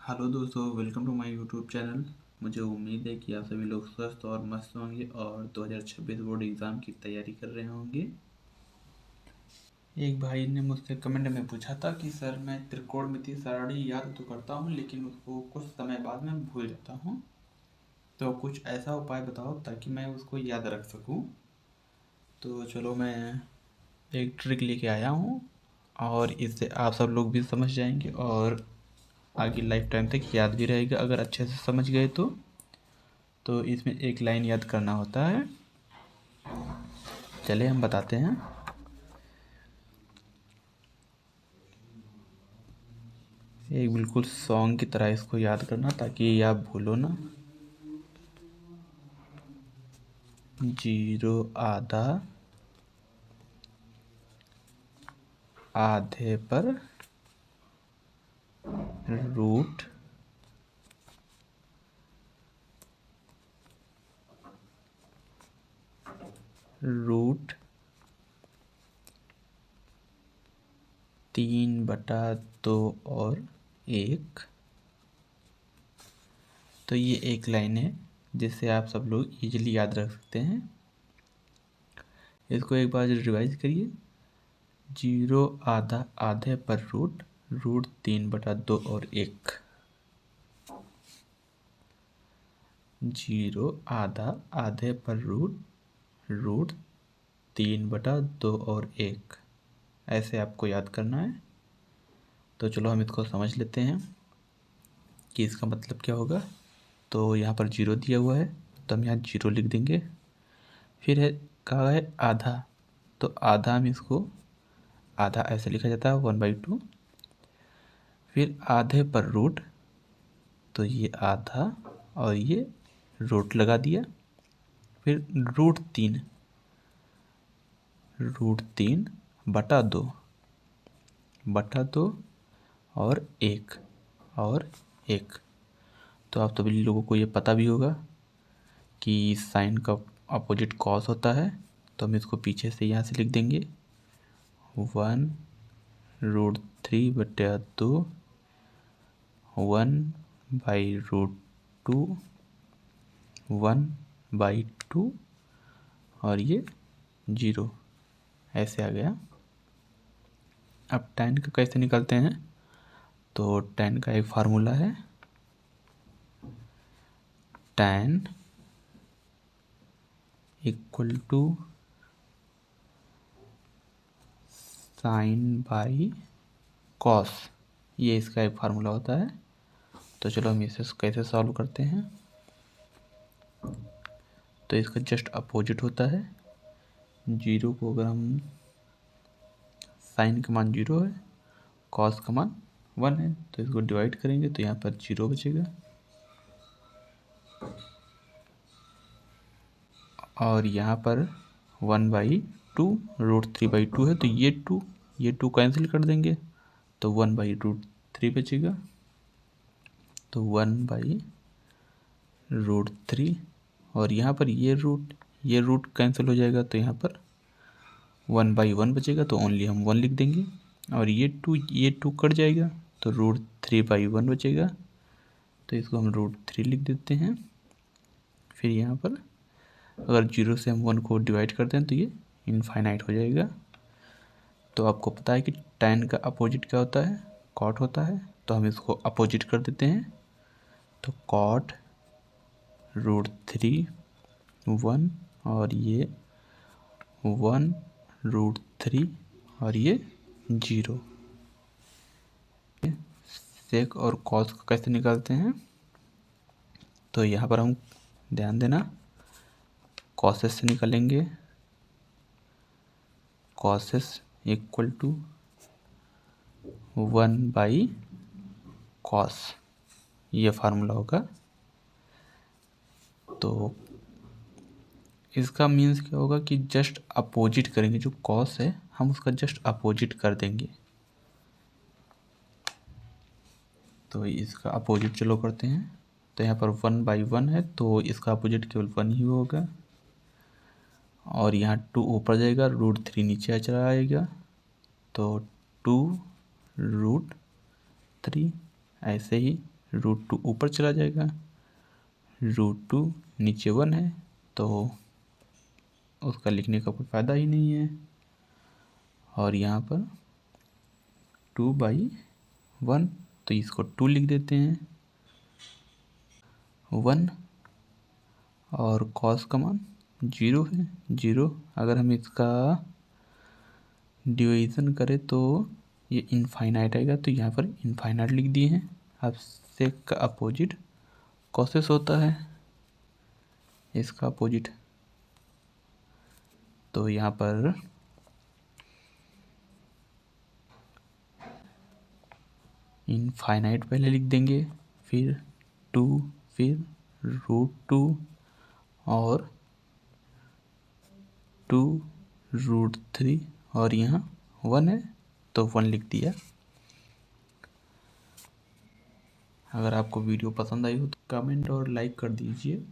Hello दोस्तों, welcome to my YouTube channel. मुझे उम्मीद है कि आप सभी लोग स्वस्थ और मस्त होंगे और 2026 बोर्ड एग्ज़ाम की तैयारी कर रहे होंगे। एक भाई ने मुझसे कमेंट में पूछा था कि सर मैं त्रिकोणमिति सारणी याद तो करता हूँ लेकिन उसको कुछ समय बाद में भूल जाता हूँ, तो कुछ ऐसा उपाय बताओ ताकि मैं उसको याद रख सकूँ। तो चलो मैं एक ट्रिक लेके आया हूँ और इससे आप सब लोग भी समझ जाएंगे और आगे लाइफ टाइम तक याद भी रहेगा अगर अच्छे से समझ गए तो इसमें एक लाइन याद करना होता है। चलिए हम बताते हैं। एक बिल्कुल सॉन्ग की तरह इसको याद करना ताकि आप भूलो ना। जीरो आधा, आधे पर रूट रूट 3/2 और 1। तो ये एक लाइन है जिससे आप सब लोग इजीली याद रख सकते हैं। इसको एक बार रिवाइज करिए। जीरो आधा, आधे पर रूट रूट 3/2 और 1। जीरो आधा, आधे पर रूट रूट 3/2 और 1। ऐसे आपको याद करना है। तो चलो हम इसको समझ लेते हैं कि इसका मतलब क्या होगा। तो यहाँ पर जीरो दिया हुआ है तो हम यहाँ जीरो लिख देंगे। फिर है कहा है आधा, तो आधा में इसको आधा ऐसे लिखा जाता है 1/2। फिर आधे पर रूट, तो ये आधा और ये रूट लगा दिया। फिर रूट 3/2 और एक। तो आप सभी लोगों को ये पता भी होगा कि साइन का अपोजिट कॉस होता है, तो हम इसको पीछे से यहाँ से लिख देंगे 1√3/2 1/√2 1/2 और ये 0 ऐसे आ गया। अब tan का कैसे निकालते हैं। तो tan का एक फार्मूला है, tan = sin/cos। ये इसका एक फार्मूला होता है। तो चलो हम इसे कैसे सॉल्व करते हैं। तो इसका जस्ट अपोजिट होता है। जीरो को अगर हम साइन का मान 0 है, कॉस का मान 1 है, तो इसको डिवाइड करेंगे तो यहाँ पर 0 बचेगा। और यहाँ पर 1/2 √3/2 है, तो ये टू कैंसिल कर देंगे तो 1/√3 बचेगा। तो 1/√3 और यहाँ पर ये रूट कैंसिल हो जाएगा तो यहाँ पर 1/1 बचेगा, तो ओनली हम 1 लिख देंगे। और ये टू कट जाएगा तो √3/1 बचेगा, तो इसको हम √3 लिख देते हैं। फिर यहाँ पर अगर 0 से हम 1 को डिवाइड करते हैं तो ये इनफाइनाइट हो जाएगा। तो आपको पता है कि tan का अपोजिट क्या होता है, कॉट होता है, तो हम इसको अपोजिट कर देते हैं। तो कॉट √3 1 और ये 1√3 और ये 0। सेक और कॉस को कैसे निकालते हैं। तो यहाँ पर हम ध्यान देना, कॉसेस से निकालेंगे। कॉसेस = 1/cos, ये फार्मूला होगा। तो इसका मीन्स क्या होगा कि जस्ट अपोजिट करेंगे, जो कॉस है हम उसका जस्ट अपोजिट कर देंगे। तो इसका अपोजिट चलो करते हैं। तो यहाँ पर 1/1 है तो इसका अपोजिट केवल 1 ही होगा। और यहाँ 2 ऊपर जाएगा, √3 नीचे चला आएगा, तो 2√3 ऐसे ही रूट 2 ऊपर चला जाएगा, रूट 2 नीचे 1 है तो उसका लिखने का कोई फ़ायदा ही नहीं है। और यहाँ पर 2/1 तो इसको 2 लिख देते हैं, 1 और कॉस का मान 0 है, 0। अगर हम इसका डिवीज़न करें तो ये इनफाइनाइट आएगा, तो यहाँ पर इनफाइनाइट लिख दिए हैं। अब सेक का अपोजिट कॉसेस होता है, इसका अपोजिट, तो यहाँ पर इनफाइनाइट पहले लिख देंगे, फिर 2, फिर रूट 2 और 2√3 और यहाँ 1 है तो 1 लिख दिया। अगर आपको वीडियो पसंद आई हो तो कमेंट और लाइक कर दीजिए।